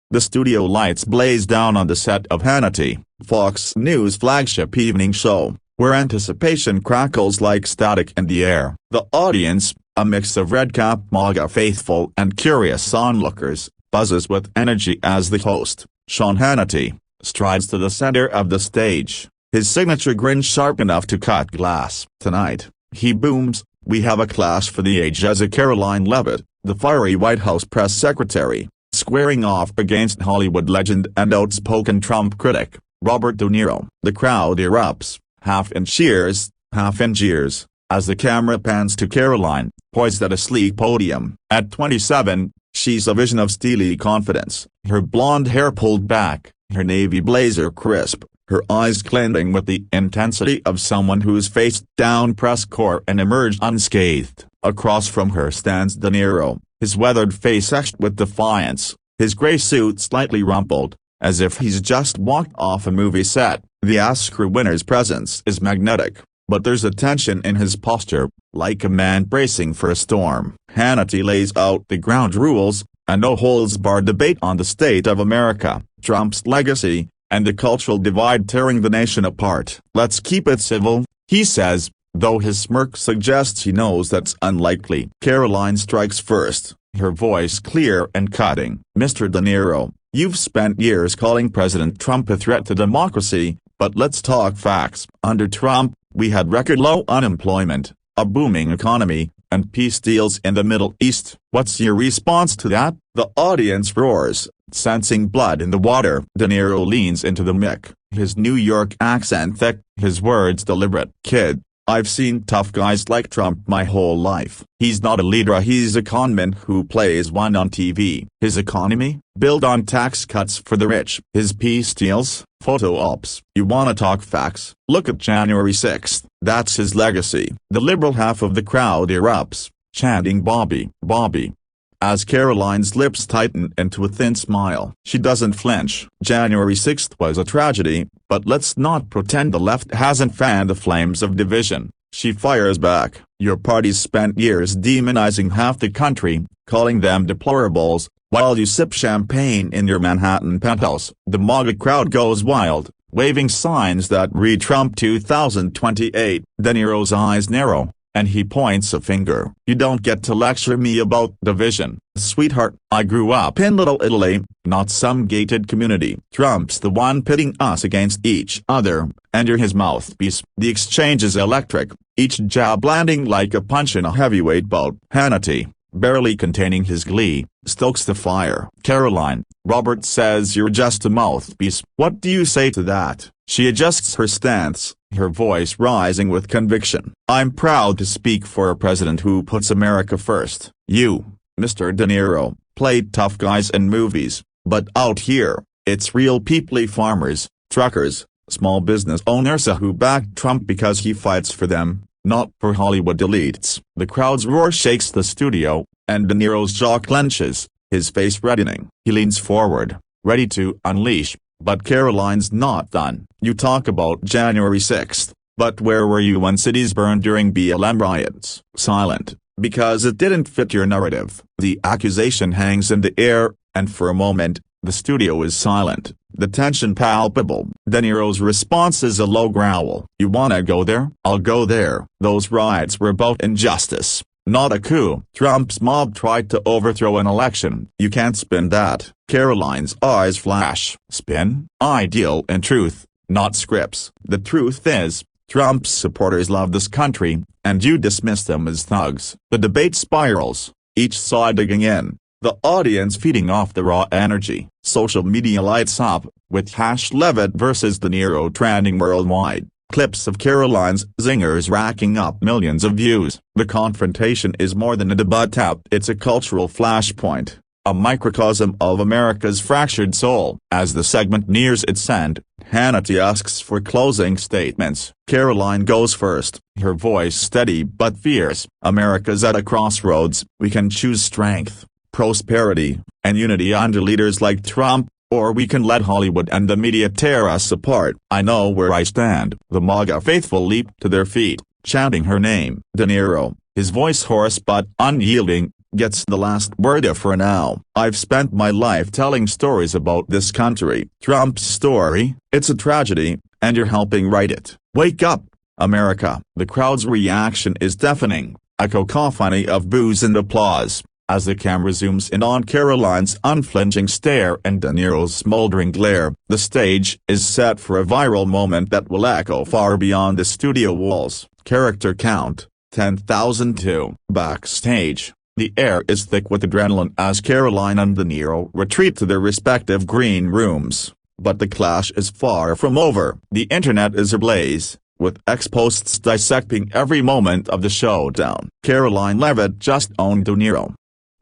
The studio lights blaze down on the set of Hannity, Fox News' flagship evening show, where anticipation crackles like static in the air. The audience, a mix of red-cap MAGA faithful and curious onlookers, buzzes with energy as the host, Sean Hannity, strides to the center of the stage, his signature grin sharp enough to cut glass. Tonight, he booms, "We have a clash for the age," as a Karoline Leavitt, the fiery White House press secretary, squaring off against Hollywood legend and outspoken Trump critic, Robert De Niro. The crowd erupts, half in cheers, half in jeers, as the camera pans to Karoline, poised at a sleek podium. At 27, she's a vision of steely confidence, her blonde hair pulled back, her navy blazer crisp, her eyes glowing with the intensity of someone who's faced down press corps and emerged unscathed. Across from her stands De Niro, his weathered face etched with defiance, his gray suit slightly rumpled, as if he's just walked off a movie set. The Oscar winner's presence is magnetic, but there's a tension in his posture, like a man bracing for a storm. Hannity lays out the ground rules, a no-holds-barred debate on the state of America, Trump's legacy, and the cultural divide tearing the nation apart. "Let's keep it civil," he says, though his smirk suggests he knows that's unlikely. Karoline strikes first, her voice clear and cutting. "Mr. De Niro, you've spent years calling President Trump a threat to democracy, but let's talk facts. Under Trump, we had record-low unemployment, a booming economy, and peace deals in the Middle East. What's your response to that?" The audience roars, sensing blood in the water. De Niro leans into the mic, his New York accent thick, his words deliberate. "Kid, I've seen tough guys like Trump my whole life. He's not a leader, he's a conman who plays one on TV. His economy? Built on tax cuts for the rich. His peace deals? Photo ops. You wanna talk facts? Look at January 6th. That's his legacy." The liberal half of the crowd erupts, chanting "Bobby, Bobby," as Karoline's lips tighten into a thin smile. She doesn't flinch. "January 6th was a tragedy, but let's not pretend the left hasn't fanned the flames of division." She fires back, "Your party's spent years demonizing half the country, calling them deplorables, while you sip champagne in your Manhattan penthouse." The MAGA crowd goes wild, waving signs that read Trump 2028. De Niro's eyes narrow, and he points a finger. "You don't get to lecture me about division, sweetheart. I grew up in Little Italy, not some gated community. Trump's the one pitting us against each other, and you're his mouthpiece." The exchange is electric, each jab landing like a punch in a heavyweight bout. Hannity, barely containing his glee, stokes the fire. "Karoline, Robert says you're just a mouthpiece. What do you say to that?" She adjusts her stance, her voice rising with conviction. "I'm proud to speak for a president who puts America first. You, Mr. De Niro, played tough guys in movies, but out here, it's real people, farmers, truckers, small business owners who back Trump because he fights for them, not for Hollywood elites." The crowd's roar shakes the studio, and De Niro's jaw clenches, his face reddening. He leans forward, ready to unleash, but Karoline's not done. "You talk about January 6th, but where were you when cities burned during BLM riots?" "Silent, because it didn't fit your narrative." The accusation hangs in the air, and for a moment, the studio is silent, the tension palpable. De Niro's response is a low growl. "You wanna go there? I'll go there. Those riots were about injustice, not a coup. Trump's mob tried to overthrow an election. You can't spin that." Karoline's eyes flash. "Spin? I deal in truth, not scripts. The truth is, Trump's supporters love this country, and you dismiss them as thugs." The debate spirals, each side digging in, the audience feeding off the raw energy. Social media lights up, with #Leavitt versus De Niro trending worldwide. Clips of Karoline's zingers racking up millions of views. The confrontation is more than a debate, it's a cultural flashpoint, a microcosm of America's fractured soul. As the segment nears its end, Hannity asks for closing statements. Karoline goes first, her voice steady but fierce. "America's at a crossroads. We can choose strength, prosperity, and unity under leaders like Trump, or we can let Hollywood and the media tear us apart. I know where I stand." The MAGA faithful leap to their feet, chanting her name. De Niro, his voice hoarse but unyielding, gets the last word for now. I've spent my life telling stories about this country. Trump's story, it's a tragedy, and you're helping write it. Wake up, America. The crowd's reaction is deafening, a cacophony of boos and applause, as the camera zooms in on Karoline's unflinching stare and De Niro's smoldering glare. The stage is set for a viral moment that will echo far beyond the studio walls. Character count, 10,002. Backstage, the air is thick with adrenaline as Karoline and De Niro retreat to their respective green rooms. But the clash is far from over. The internet is ablaze, with ex-posts dissecting every moment of the showdown. Karoline Leavitt just owned De Niro,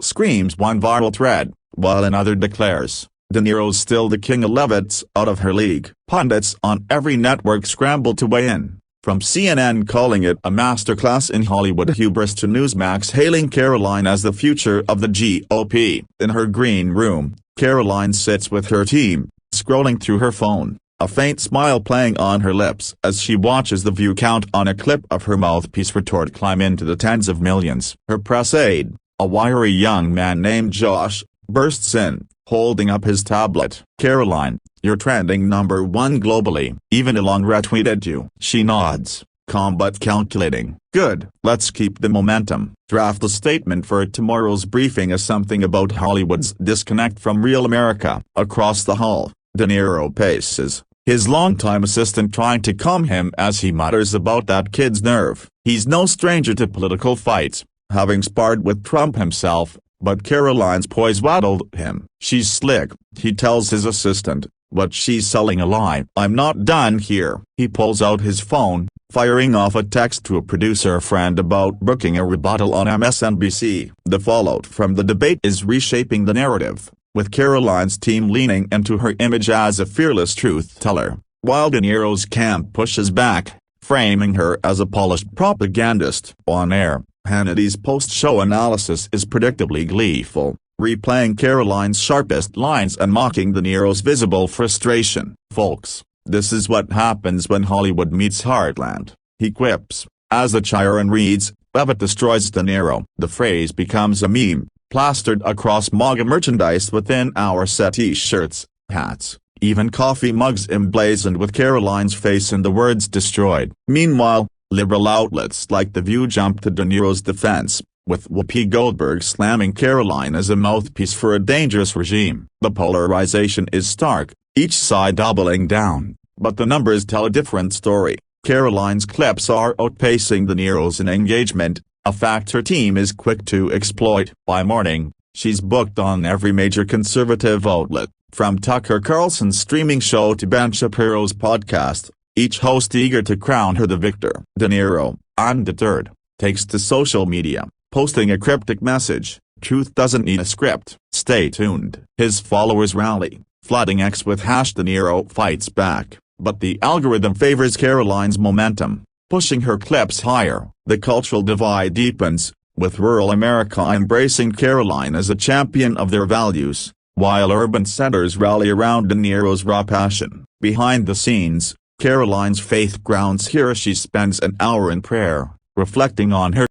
screams one viral thread, while another declares, De Niro's still the king. Leavitt's out of her league. Pundits on every network scramble to weigh in, from CNN calling it a masterclass in Hollywood hubris to Newsmax hailing Karoline as the future of the GOP. In her green room, Karoline sits with her team, scrolling through her phone, a faint smile playing on her lips as she watches the view count on a clip of her mouthpiece retort climb into the tens of millions. Her press aide, a wiry young man named Josh, bursts in, holding up his tablet. Karoline, you're trending #1 globally. Even Elon retweeted you. She nods, calm but calculating. Good. Let's keep the momentum. Draft a statement for tomorrow's briefing as something about Hollywood's disconnect from real America. Across the hall, De Niro paces, his longtime assistant trying to calm him as he mutters about that kid's nerve. He's no stranger to political fights, having sparred with Trump himself, but Karoline's poise rattled him. She's slick, he tells his assistant, but she's selling a lie. I'm not done here. He pulls out his phone, firing off a text to a producer friend about booking a rebuttal on MSNBC. The fallout from the debate is reshaping the narrative, with Karoline's team leaning into her image as a fearless truth-teller, while De Niro's camp pushes back, framing her as a polished propagandist. On air, Hannity's post-show analysis is predictably gleeful, replaying Karoline's sharpest lines and mocking De Niro's visible frustration. Folks, this is what happens when Hollywood meets Heartland, he quips, as the Chiron reads, Leavitt destroys De Niro. The phrase becomes a meme, plastered across MAGA merchandise within our set t-shirts, hats, even coffee mugs emblazoned with Karoline's face and the words destroyed. Meanwhile, liberal outlets like The View jump to De Niro's defense, with Whoopi Goldberg slamming Karoline as a mouthpiece for a dangerous regime. The polarization is stark, each side doubling down, but the numbers tell a different story. Karoline's clips are outpacing De Niro's in engagement, a fact her team is quick to exploit. By morning, she's booked on every major conservative outlet, from Tucker Carlson's streaming show to Ben Shapiro's podcast, each host eager to crown her the victor. De Niro, undeterred, takes to social media, posting a cryptic message, "Truth doesn't need a script." Stay tuned. His followers rally, flooding X with #De Niro fights back, but the algorithm favors Karoline's momentum, pushing her clips higher. The cultural divide deepens, with rural America embracing Karoline as a champion of their values, while urban centers rally around De Niro's raw passion. Behind the scenes, Karoline's faith grounds here as she spends an hour in prayer, reflecting on her